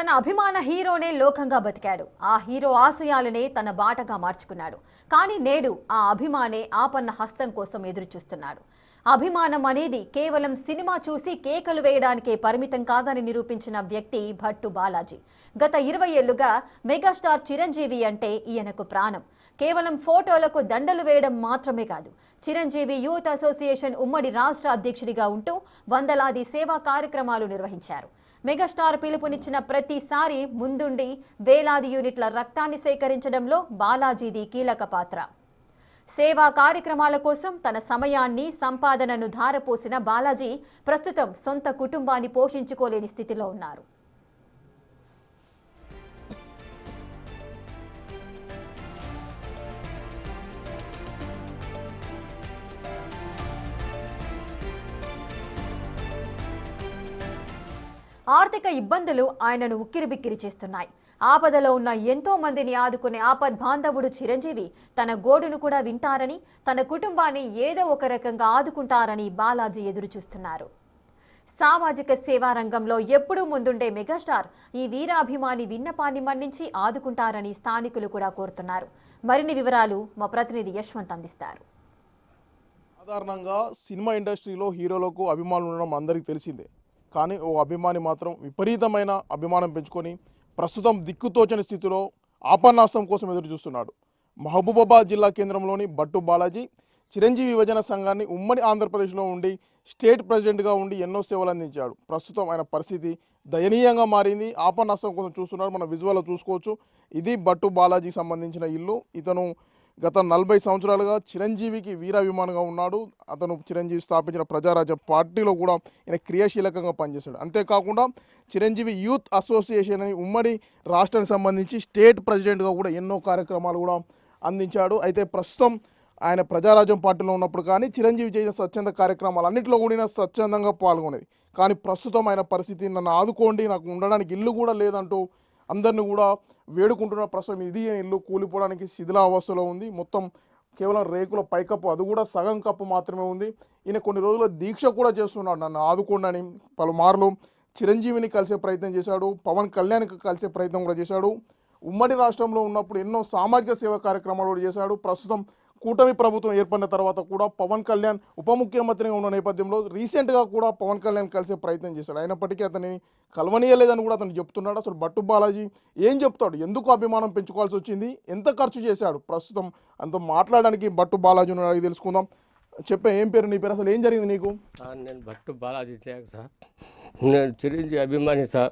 తన అభిమాన హీరోనే లోకంగా బతికాడు. ఆ హీరో ఆశయాలనే తన బాటగా మార్చుకున్నాడు. కానీ నేడు ఆ అభిమానే ఆపన్న హస్తం కోసం ఎదురు చూస్తున్నాడు. అభిమానం అనేది కేవలం సినిమా చూసి కేకలు వేయడానికే పరిమితం కాదని నిరూపించిన వ్యక్తి భట్టు బాలాజీ. గత 20 ఏళ్లుగా మెగాస్టార్ చిరంజీవి అంటే ఈయనకు ప్రాణం. కేవలం ఫోటోలకు దండలు వేయడం మాత్రమే కాదు, చిరంజీవి యూత్ అసోసియేషన్ ఉమ్మడి రాష్ట్ర అధ్యక్షుడిగా ఉంటూ వందలాది సేవా కార్యక్రమాలు నిర్వహించారు. మెగాస్టార్ పిలుపునిచ్చిన ప్రతిసారి ముందుండి వేలాది యూనిట్ల రక్తాన్ని సేకరించడంలో బాలాజీది కీలక పాత్ర. సేవా కార్యక్రమాల కోసం తన సమయాన్ని, సంపాదనను ధారపోసిన బాలాజీ ప్రస్తుతం సొంత కుటుంబాన్ని పోషించుకోలేని స్థితిలో ఉన్నారు. ఆర్థిక ఇబ్బందులు ఆయనను ఉక్కిరిబిక్కిరి చేస్తున్నాయి. ఆపదలో ఉన్న ఎంతో మందిని ఆదుకునే ఆపద్బాంధవుడు చిరంజీవి తన గోడును కూడా వింటారని, తన కుటుంబాన్ని ఏదో ఒక రకంగా ఆదుకుంటారని బాలాజీ ఎదురు చూస్తున్నారు. సామాజిక సేవా రంగంలో ఎప్పుడూ ముందుండే మెగాస్టార్ ఈ వీరాభిమాని విన్నపాన్ని మన్నించి ఆదుకుంటారని స్థానికులు కూడా కోరుతున్నారు. మరిన్ని వివరాలు మా ప్రతినిధి యశ్వంత్ అందిస్తారు. సాధారణంగా సినిమా ఇండస్ట్రీలో హీరోలకు అభిమానులు ఉండడం అందరికీ తెలిసిందే. కానీ ఓ అభిమాని మాత్రం విపరీతమైన అభిమానం పెంచుకొని ప్రస్తుతం దిక్కుతోచని స్థితిలో ఆపన్నాస్తం కోసం ఎదురు చూస్తున్నాడు. మహబూబాబాద్ జిల్లా కేంద్రంలోని భట్టు బాలాజీ చిరంజీవి యువజన సంఘాన్ని ఉమ్మడి ఆంధ్రప్రదేశ్లో ఉండి స్టేట్ ప్రెసిడెంట్గా ఉండి ఎన్నో సేవలు అందించాడు. ప్రస్తుతం ఆయన పరిస్థితి దయనీయంగా మారింది. ఆపన్నాస్తం కోసం చూస్తున్నాడు. మన విజువల్లో చూసుకోవచ్చు. ఇది భట్టు బాలాజీకి సంబంధించిన ఇల్లు. ఇతను గత 40 సంవత్సరాలుగా చిరంజీవికి వీరాభిమానంగా ఉన్నాడు. అతను చిరంజీవి స్థాపించిన ప్రజారాజ్య పార్టీలో కూడా ఈయన క్రియాశీలకంగా పనిచేశాడు. అంతేకాకుండా చిరంజీవి యూత్ అసోసియేషన్ అని ఉమ్మడి రాష్ట్రానికి సంబంధించి స్టేట్ ప్రెసిడెంట్గా కూడా ఎన్నో కార్యక్రమాలు కూడా అందించాడు. అయితే ప్రస్తుతం ఆయన ప్రజారాజ్యం పార్టీలో ఉన్నప్పుడు కానీ చిరంజీవి చేసిన స్వచ్ఛంద కార్యక్రమాలు అన్నింటిలో కూడా స్వచ్ఛందంగా పాల్గొనేది. కానీ ప్రస్తుతం ఆయన పరిస్థితి, నన్ను ఆదుకోండి, నాకు ఉండడానికి ఇల్లు కూడా లేదంటూ అందరిని కూడా వేడుకుంటున్న ప్రస్తుతం ఇది ఇల్లు కూలిపోవడానికి శిథిలావస్థలో ఉంది. మొత్తం కేవలం రేకుల పైకప్పు, అది కూడా సగం కప్పు మాత్రమే ఉంది. ఈయన కొన్ని రోజుల దీక్ష కూడా చేస్తున్నాడు, నన్ను ఆదుకోండి అని. పలుమార్లు చిరంజీవిని కలిసే ప్రయత్నం చేశాడు, పవన్ కళ్యాణ్కి కలిసే ప్రయత్నం కూడా చేశాడు. ఉమ్మడి రాష్ట్రంలో ఉన్నప్పుడు ఎన్నో సామాజిక సేవా కార్యక్రమాలు కూడా చేశాడు. ప్రస్తుతం కూటమి ప్రభుత్వం ఏర్పడిన తర్వాత కూడా పవన్ కళ్యాణ్ ఉప ముఖ్యమంత్రిగా ఉన్న నేపథ్యంలో రీసెంట్గా కూడా పవన్ కళ్యాణ్ కలిసే ప్రయత్నం చేశాడు. అయినప్పటికీ అతన్ని కలవనీయలేదని కూడా అతను చెప్తున్నాడు. అసలు భట్టు బాలాజీ ఏం చెప్తాడు, ఎందుకు అభిమానం పెంచుకోవాల్సి వచ్చింది, ఎంత ఖర్చు చేశాడు, ప్రస్తుతం అంత మాట్లాడడానికి భట్టు బాలాజీ అడిగి తెలుసుకుందాం. చెప్పే, ఏం పేరు నీ పేరు, అసలు ఏం జరిగింది నీకు? నేను భట్టు బాలాజీ సార్, నేను చిరంజీవి అభిమాని సార్.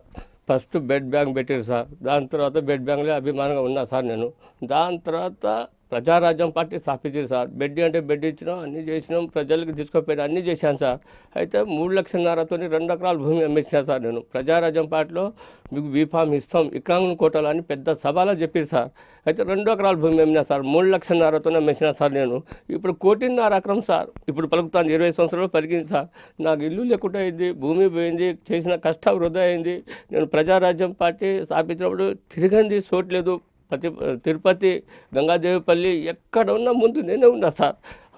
ఫస్ట్ బెడ్ బ్యాంక్ పెట్టారు సార్, దాని తర్వాత బెడ్ బ్యాంక్లో అభిమానంగా ఉన్నా సార్ నేను. దాని తర్వాత ప్రజారాజ్యం పార్టీ స్థాపించారు సార్. బెడ్ అంటే బెడ్ ఇచ్చినాం, అన్నీ చేసినాం, ప్రజలకు తీసుకుపోయినా అన్నీ చేశాను సార్. అయితే 3,00,000తో 2 ఎకరాల భూమి అమ్మేసిన సార్ నేను. ప్రజారాజ్యం పార్టీలో మీకు బీఫామ్ ఇస్తాం, ఇక్రాంగ్ కోటలు అని పెద్ద సభలో చెప్పారు సార్. అయితే 2 ఎకరాల భూమి అమ్మినా సార్, 3,00,000తో అమ్మేసిన సార్ నేను. ఇప్పుడు 1,50,00,000 ఎకరం సార్. ఇప్పుడు పలుకుతాను, 20 సంవత్సరాలు పలికింది సార్. నాకు ఇల్లు లేకుండా అయింది, భూమి పోయింది, చేసిన కష్టం వృధా అయింది. నేను ప్రజారాజ్యం పార్టీ స్థాపించినప్పుడు తిరగంది చోట్లేదు. తిరుపతి, గంగాదేవిపల్లి ఎక్కడ ఉన్నా ముందు నేనే ఉన్నా సార్.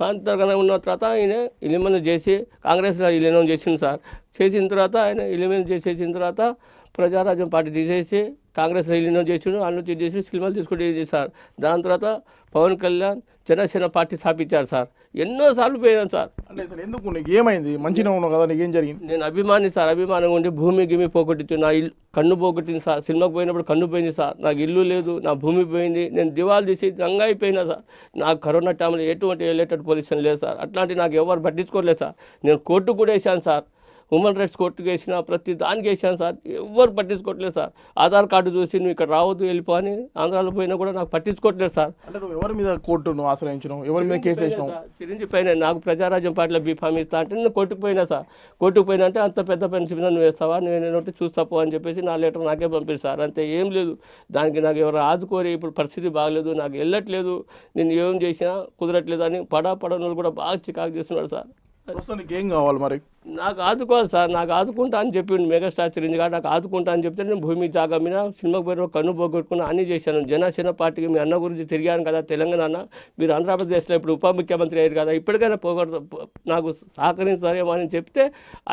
అంతగానే ఉన్న తర్వాత ఆయన ఎలిమినేట్ చేసి కాంగ్రెస్లో ఎలిమినేట్ చేసింది సార్. చేసిన తర్వాత ఆయన ఎలిమినేట్ చేసేసిన తర్వాత ప్రజారాజ్యం పార్టీ తీసేసి కాంగ్రెస్లో ఎలిమినేట్ చేసిండు, అన్ను చేసి సినిమాలు తీసుకుంటే సార్. దాని తర్వాత పవన్ కళ్యాణ్ జనసేన పార్టీ స్థాపించారు సార్. ఎన్నోసార్లు పోయాను సార్. అంటే అసలు ఎందుకు, నీకు ఏమైంది, మంచిగా ఉన్నావు కదా, నీకు ఏం జరిగింది? నేను అభిమాని సార్, అభిమానంగా ఉండి భూమి గిమి పోగొట్టించు, నా ఇల్లు కన్ను పోగొట్టింది సార్. సినిమాకి పోయినప్పుడు కన్ను పోయింది సార్, నాకు ఇల్లు లేదు, నా భూమి పోయింది, నేను దివాలు తీసి రంగా అయిపోయినా సార్. నాకు కరోనా టైంలో ఎటువంటి ఎలక్టెడ్ పొజిషన్ లేదు సార్. అట్లాంటి నాకు ఎవరు పట్టించుకోలేదు సార్. నేను కోర్టు కూడా వేసాను సార్, హ్యూమన్ రైట్స్ కోర్టుకు వేసిన ప్రతి దానికి వేసాను సార్. ఎవరు పట్టించుకోవట్లేదు సార్. ఆధార్ కార్డు చూసి నువ్వు ఇక్కడ రావద్దు వెళ్ళిపో అని ఆంధ్రాలో పోయినా కూడా నాకు పట్టించుకోవట్లేదు సార్. అంటే నువ్వు ఎవరి మీద కోర్టును ఆశ్రయించినావు, ఎవరి మీద కేసు వేసినావు? చిరంజీవి పైన నాకు ప్రజారాజ్యం పార్టీలో బీఫామ్ ఇస్తా అంటే నేను కోర్టుకు పోయినా సార్. కోర్టుకు పోయినా అంటే అంత పెద్ద పెన్షన్ నువ్వు వేస్తావా, నేను చూస్తాపో అని చెప్పేసి నా లెటర్ నాకే పంపిస్తారు సార్. అంతే, ఏం లేదు. దానికి నాకు ఎవరు ఆదుకోరి, ఇప్పుడు పరిస్థితి బాగలేదు, నాకు వెళ్ళట్లేదు, నేను ఏం చేసినా కుదరట్లేదు అని పడనోళ్ళు కూడా బాగా చికాకు చేస్తున్నాడు సార్. ప్రస్తుతానికి ఏం కావాలి మరి? నాకు ఆదుకోవాలి సార్, నాకు ఆదుకుంటా అని చెప్పిండు మెగాస్టార్ చిరంజీవి గారు. నాకు ఆదుకుంటా అని చెప్తే నేను భూమి జాగా మీద సినిమాకు పోయిన కన్ను పోగొట్టుకున్నా అన్నీ చేశాను. జనసేన పార్టీకి మీ అన్న గురించి తిరిగాను కదా తెలంగాణ అన్న, మీరు ఆంధ్రప్రదేశ్లో ఇప్పుడు ఉప ముఖ్యమంత్రి అయ్యారు కదా, ఇప్పటికైనా నాకు సహకరించారేమో అని చెప్తే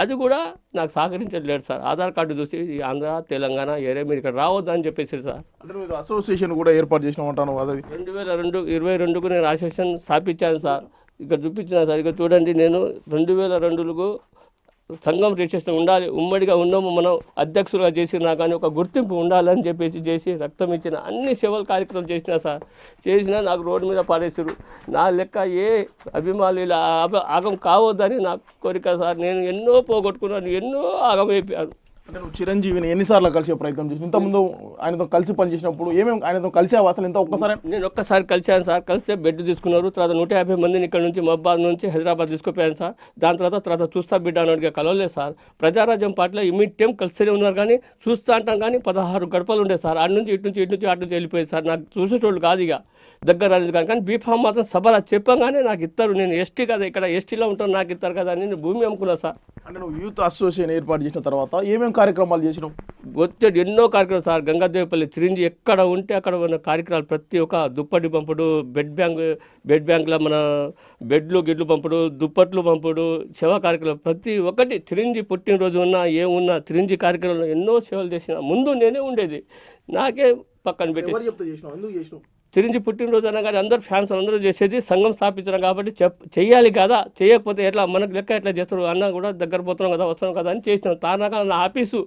అది కూడా నాకు సహకరించట్లేదు సార్. ఆధార్ కార్డు చూసి ఈ ఆంధ్ర తెలంగాణ ఏరే మీరు ఇక్కడ రావద్దు అని చెప్పేసి సార్. అంటే నువ్వు అసోసియేషన్ కూడా ఏర్పాటు చేసిన ఉంటాను అది 2022 నేను అసోసియేషన్ స్థాపించాను సార్. ఇక్కడ చూపించిన సార్, ఇక్కడ చూడండి, నేను 2002 సంఘం రిజిస్ట్రేషన్ ఉండాలి, ఉమ్మడిగా ఉన్నాము మనం అధ్యక్షులుగా చేసినా కానీ ఒక గుర్తింపు ఉండాలని చెప్పేసి చేసి రక్తం ఇచ్చిన అన్ని సేవల కార్యక్రమాలు చేసినా సార్. చేసినా నాకు రోడ్డు మీద పాడేసారు. నా లెక్క ఏ అభిమానులు ఇలా ఆగం కావద్దని నా కోరిక సార్. నేను ఎన్నో పోగొట్టుకున్నాను, ఎన్నో ఆగమైపోయాను. అంటే నువ్వు చిరంజీవిని ఎన్నిసార్లు కలిసే ప్రయత్నం చేసి ఇంతకుముందు ఆయనతో కలిసి పనిచేసినప్పుడు ఏమేమి ఆయనతో కలిసావు అసలు? ఇంత ఒక్కసారి నేను ఒక్కసారి కలిసాను సార్. కలిస్తే బెడ్ తీసుకున్నారు. తర్వాత 150 మందిని ఇక్కడ నుంచి మహబాద్ నుంచి హైదరాబాద్ తీసుకుపోయాను సార్. దాని తర్వాత చూస్తా బిడ్డ అన్నట్టుగా కలవలేదు సార్. ప్రజారాజ్యం పార్టీలో ఇమీడియట్ టైం కలిస్తూనే ఉన్నారు కానీ చూస్తా అంటాం కానీ 16 గడపలు ఉండే సార్. అటు నుంచి అటు నుంచి వెళ్ళిపోయింది సార్. నాకు చూసేటోళ్ళు కాదు ఇక దగ్గర రాలేదు కానీ బీఫామ్ మాత్రం సభలో చెప్పగానే నాకు ఇస్తారు. నేను ఎస్టీ కదా, ఇక్కడ ఎస్టీలో ఉంటాను, నాకు ఇస్తారు కదా అని నేను భూమి అమ్ముకున్నా సార్. అంటే నువ్వు యూత్ అసోసియేషన్ ఏర్పాటు చేసిన తర్వాత ఏమేమి కార్యక్రమాలు చేసినావు? వచ్చేది ఎన్నో కార్యక్రమాలు సార్. గంగాదేవిపల్లి చిరంజీవి ఎక్కడ ఉంటే అక్కడ ఉన్న కార్యక్రమాలు ప్రతి ఒక్క దుప్పటి పంపుడు, బెడ్ బ్యాంక్లో మన గిడ్లు పంపుడు, దుప్పట్లు పంపుడు, సేవా కార్యక్రమాలు ప్రతి ఒక్కటి చిరంజీవి పుట్టినరోజు ఉన్నా ఏమున్నా చిరంజీవి కార్యక్రమంలో ఎన్నో సేవలు చేసిన. ముందు నేనే ఉండేది, నాకే పక్కన పెట్టి చిరంజీవి పుట్టినరోజు అనగానే అందరు ఫ్యాన్స్ అందరూ చేసేది. సంఘం స్థాపించడం కాబట్టి చెయ్యాలి కదా, చేయకపోతే ఎట్లా మనకు లెక్క ఎట్లా చేస్తారు అన్న కూడా దగ్గర పోతున్నాం కదా వస్తున్నాం కదా అని చేసినాం. తారనాకాల నా ఆఫీసు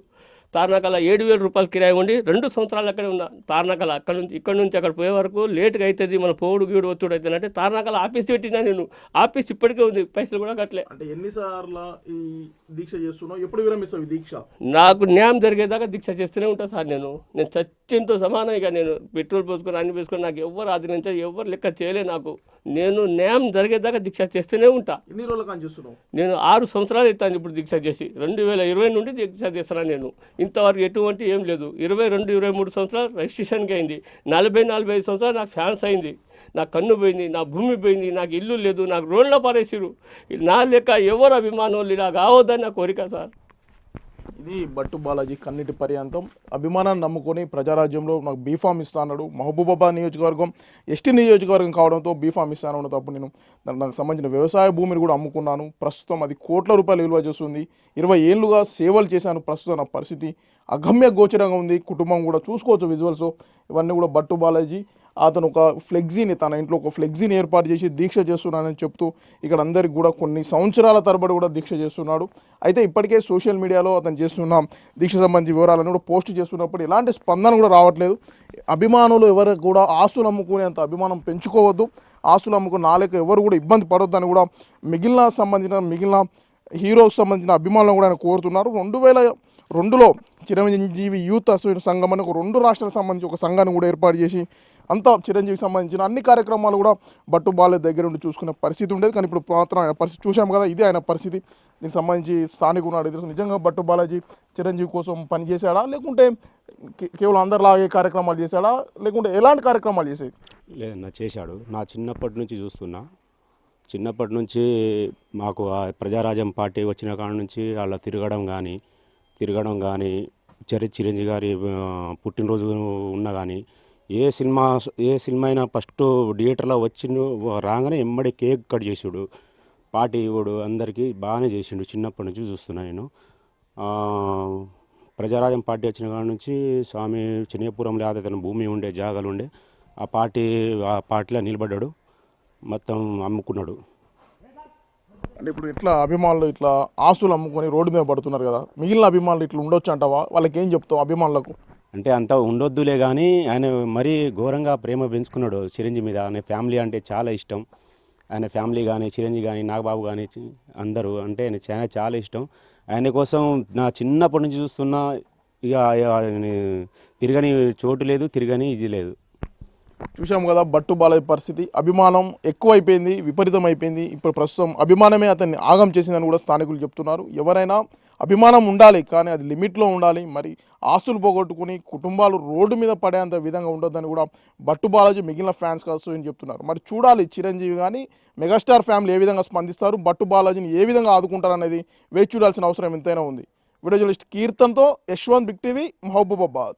తారనాకాల 7,000 రూపాయలు కిరాయి ఉండి 2 సంవత్సరాలు అక్కడే ఉన్నా. తారనాకాల ఇక్కడ నుంచి అక్కడ పోయే వరకు లేట్గా అవుతుంది, మన పోవుడు గీడు వచ్చుడు అవుతుంది అంటే తారనాకాల ఆఫీస్ పెట్టినా నేను. ఆఫీస్ ఇప్పటికే ఉంది, పైసలు కూడా కట్టలే. అంటే ఎన్నిసార్లు ఈ దీక్ష చేస్తున్నావు? ఎప్పుడు విరమిస్తావు ఈ దీక్ష? నాకు న్యాయం జరిగేదాకా దీక్ష చేస్తూనే ఉంటాను సార్. నేను చచ్చింతో సమానం. ఇక నేను పెట్రోల్ పోసుకొని అన్ని పోసుకొని నాకు ఎవరు ఆదరించారు, ఎవరు లెక్క చేయలే. నేను న్యాయం జరిగేదాకా దీక్ష చేస్తూనే ఉంటా. ఎన్ని రోజుల కానీ చేస్తున్నావు? నేను 6 సంవత్సరాలు అవుతాను ఇప్పుడు దీక్ష చేసి. 2020 నుండి దీక్ష చేస్తున్నాను నేను. ఇంతవరకు ఎటువంటి ఏం లేదు. 22-23 సంవత్సరాలు రిజిస్ట్రేషన్కి అయింది. 40-45 సంవత్సరాలు నాకు ఫ్యాన్స్ అయింది. నా కన్ను పోయింది, నా భూమి పోయింది, నాకు ఇల్లు లేదు, నాకు రోడ్లో పారేసిరు. నా లెక్క ఎవరు అభిమానులు ఇలా కావద్దని నా కోరిక సార్. ఇది బట్టు బాలాజీ కన్నిటి పర్యంతం అభిమానాన్ని నమ్ముకొని ప్రజారాజ్యంలో నాకు బీఫామ్ ఇస్తాడు. మహబూబాబాద్ నియోజకవర్గం ఎస్టీ నియోజకవర్గం కావడంతో బీఫామ్ ఇస్తాను. తప్పుడు నేను నాకు సంబంధించిన వ్యవసాయ భూమిని కూడా అమ్ముకున్నాను. ప్రస్తుతం అది కోట్ల రూపాయలు విలువ చేస్తుంది. 20 ఏళ్ళుగా సేవలు చేశాను. ప్రస్తుతం నా పరిస్థితి అగమ్య గోచరంగా ఉంది. కుటుంబం కూడా చూసుకోవచ్చు విజువల్స్ ఇవన్నీ కూడా. బట్టు బాలాజీ అతను ఒక ఫ్లెక్సీని తన ఇంట్లో ఒక ఫ్లెక్సీని ఏర్పాటు చేసి దీక్ష చేస్తున్నానని చెప్తూ ఇక్కడ అందరికి కూడా కొన్ని సంవత్సరాల తరబడి కూడా దీక్ష చేస్తున్నాడు. అయితే ఇప్పటికే సోషల్ మీడియాలో అతను చేస్తున్న దీక్ష సంబంధించి వివరాలను కూడా పోస్ట్ చేస్తున్నప్పుడు ఎలాంటి స్పందన కూడా రావట్లేదు. అభిమానులు ఎవరు కూడా ఆస్తులు అమ్ముకునేంత అభిమానం పెంచుకోవద్దు, ఆస్తులు అమ్ముకున్న నాలుక ఎవరు కూడా ఇబ్బంది పడొద్దని కూడా మిగిలిన హీరోకి సంబంధించిన అభిమానులను కూడా ఆయన కోరుతున్నారు. 2002లో చిరంజీవి యూత్ అసోసియేషన్ సంఘం అని 2 రాష్ట్రాలకు సంబంధించి ఒక సంఘాన్ని కూడా ఏర్పాటు చేసి అంతా చిరంజీవికి సంబంధించిన అన్ని కార్యక్రమాలు కూడా బట్టు బాలాజీ దగ్గర ఉండి చూసుకునే పరిస్థితి ఉండేది. కానీ ఇప్పుడు మాత్రం ఆయన పరిస్థితి చూసాము కదా, ఇదే ఆయన పరిస్థితి. దీనికి సంబంధించి స్థానికుడు ఉన్నాడు. నిజంగా బట్టు బాలాజీ చిరంజీవి కోసం పనిచేశాడా, లేకుంటే కేవలం అందరిలాగే కార్యక్రమాలు చేశాడా, లేకుంటే ఎలాంటి కార్యక్రమాలు చేసేది? లేదన్నా, చేశాడు. నా చిన్నప్పటి నుంచి చూస్తున్నా. చిన్నప్పటి నుంచి మాకు ప్రజారాజ్యం పార్టీ వచ్చిన కాడ నుంచి అలా తిరగడం కానీ చిరంజీవి గారి పుట్టినరోజు ఉన్నా కానీ ఏ సినిమా అయినా ఫస్ట్ థియేటర్లో రాగానే ఎమ్మడి కేక్ కట్ చేసాడు, పార్టీ ఇవ్వడు, అందరికీ బాగానే చేసిండు. చిన్నప్పటి నుంచి చూస్తున్నా నేను. ప్రజారాజ్యం పార్టీ వచ్చిన కాడ నుంచి స్వామి చెన్నపురంలో అతని భూమి ఉండే జాగాలు ఉండే ఆ పార్టీలో నిలబడ్డాడు, మొత్తం అమ్ముకున్నాడు. అంటే ఇప్పుడు ఇట్లా అభిమానులు ఇట్లా ఆస్తులు అమ్ముకొని రోడ్డు మీద పడుతున్నారు కదా, మిగిలిన అభిమానులు ఇట్లా ఉండొచ్చు అంటావా? వాళ్ళకి ఏం చెప్తావు అభిమానులకు? అంటే అంత ఉండొద్దులే కానీ ఆయన మరీ ఘోరంగా ప్రేమ పెంచుకున్నాడు చిరంజీవి మీద. ఆయన ఫ్యామిలీ అంటే చాలా ఇష్టం. ఆయన ఫ్యామిలీ కానీ చిరంజీవి కానీ నాగబాబు కానీ అందరూ అంటే ఆయన చాలా ఇష్టం. ఆయన కోసం నా చిన్నప్పటి నుంచి చూస్తున్నా. ఇక తిరగని చోటు లేదు, తిరగని ఇది లేదు. చూసాం కదా బట్టు బాలయ్య పరిస్థితి, అభిమానం ఎక్కువైపోయింది, విపరీతం అయిపోయింది. ఇప్పుడు ప్రస్తుతం అభిమానమే అతన్ని ఆగం చేసిందని కూడా స్థానికులు చెప్తున్నారు. ఎవరైనా అభిమానం ఉండాలి, కానీ అది లిమిట్లో ఉండాలి. మరి ఆస్తులు పోగొట్టుకుని కుటుంబాలు రోడ్డు మీద పడేంత విధంగా ఉండొద్దని కూడా బట్టు బాలాజీ మిగిలిన ఫ్యాన్స్ కాదు అని చెప్తున్నారు. మరి చూడాలి చిరంజీవి కానీ మెగాస్టార్ ఫ్యామిలీ ఏ విధంగా స్పందిస్తారు, బట్టు బాలాజీని ఏ విధంగా ఆదుకుంటారు అనేది వేచి చూడాల్సిన అవసరం ఎంతైనా ఉంది. వీడియో జర్నలిస్ట్ కీర్తన్తో యశ్వంత్, బిగ్ టీవీ, మహబూబాబాద్.